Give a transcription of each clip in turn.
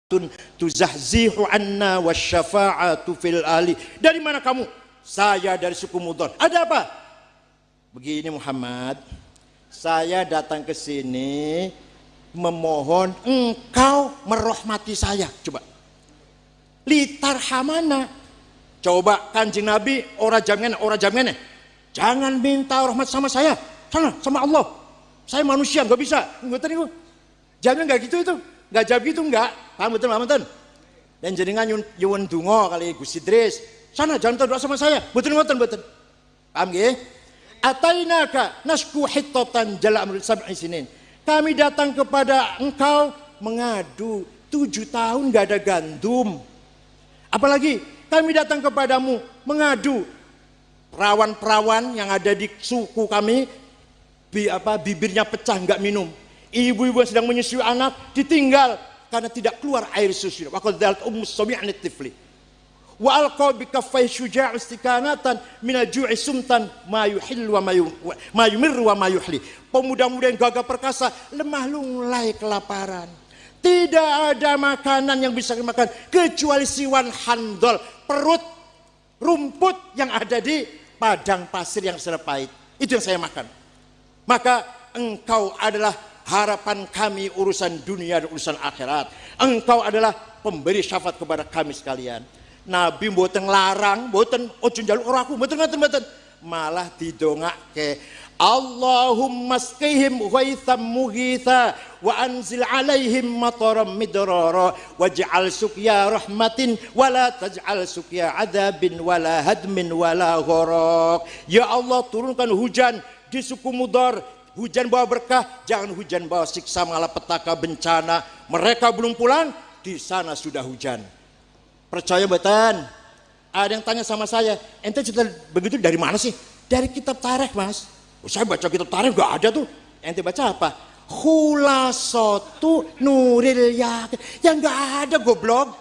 tuzahzihu anna wasyafa'atu fil ahli. Dari mana kamu? Saya dari suku Mudhar. Ada apa? Begini Muhammad, saya datang ke sini memohon engkau merahmati saya. Coba. Litarhamana. Coba Kanjeng Nabi ora jamene. Jangan minta rahmat sama saya. Sana sama Allah. Saya manusia nggak bisa. Ngoten niku. Jamin nggak gitu itu. Nggak jawab gitu enggak. Paham betul? Dan jenengan nyuwun donga kali Gus Idris. Sana jangan doa sama saya. Betul. Paham nggih? Atainaka nasku hittatan jala amrul sab'i sinin. Kami datang kepada engkau mengadu 7 tahun nggak ada gandum. Apalagi kami datang kepadamu mengadu perawan-perawan yang ada di suku kami bibirnya pecah nggak minum. Ibu-ibu yang sedang menyusui anak ditinggal karena tidak keluar air susu. Wa qadzalat ummus sabi'an tifli. Wa alqa bi kaffai syuja' istikanatan min al-ju'i sumtan ma yuhillu wa ma yumirru wa ma yuhli. Pemuda-pemuda yang gagah perkasa lemah lunglai kelaparan. Tidak ada makanan yang bisa dimakan kecuali siwan handol, perut rumput yang ada di padang pasir yang sangat pahit. Itu yang saya makan. Maka engkau adalah harapan kami urusan dunia dan urusan akhirat. Engkau adalah pemberi syafaat kepada kami sekalian. Nabi mboten larang, mboten ojo njaluk ora aku, mboten. Malah didongake Allahumma skihim ghaitham mughitha wa anzil alaihim mataram midrara waj'al suqya rahmatin wala taj'al suqya adabin wala hadmin wala gharaq. Ya Allah, turunkan hujan di suku Mudhar. Hujan bawa berkah, jangan hujan bawa siksa malapetaka bencana. Mereka belum pulang, di sana sudah hujan. Percaya betul? Ada yang tanya sama saya, ente cerita begitu dari mana sih? Dari kitab tarikh mas. Saya baca kitab tarikh gak ada tuh. Ente baca apa? Khulasatu Nuril Yaqin. Yang gak ada goblok.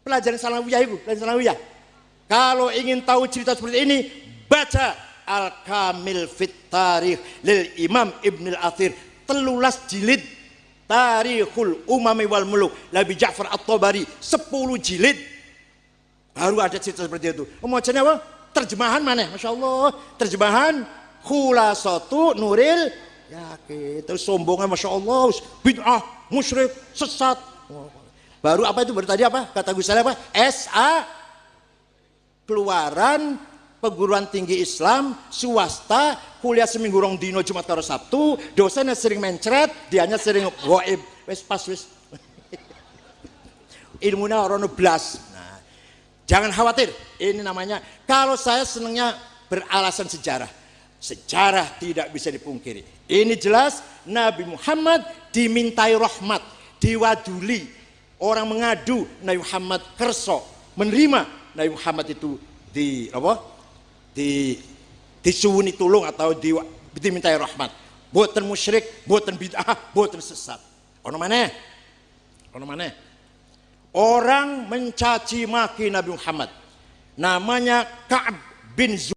Pelajaran Sanawiyah ibu, pelajaran Sanawiyah. Kalau ingin tahu cerita seperti ini, baca Al-Kamil Fit Tarikh lil Imam Ibn Al-Athir 13 jilid Tarikhul Umami wal Muluk Labi Ja'far At-Tabari 10 jilid baru ada cerita seperti itu. Macamnya apa? Terjemahan mana? Masya Allah, terjemahan Khulasatu Nuril Yaqin. Terus sombongnya Masya Allah, bid'ah, musyrik, sesat. Baru apa itu? Baru tadi apa? Kata Gus Saleh apa? SA keluaran perguruan tinggi Islam swasta, kuliah seminggu rong dino Jumat karo Sabtu, dosennya sering mencret, dianya sering goib. Wes pas wes. Ilmunya orang blas. Nah, jangan khawatir. Ini namanya kalau saya senangnya beralasan sejarah. Sejarah tidak bisa dipungkiri. Ini jelas Nabi Muhammad dimintai rahmat, diwaduli. Orang mengadu Nabi Muhammad kerso, menerima Nabi Muhammad itu di apa? Disuwuni tulung atau dimintai rahmat. Boten musyrik, boten bid'ah, boten sesat. Ono maneh? Orang mencaci maki Nabi Muhammad. Namanya Ka'ab bin Zubair.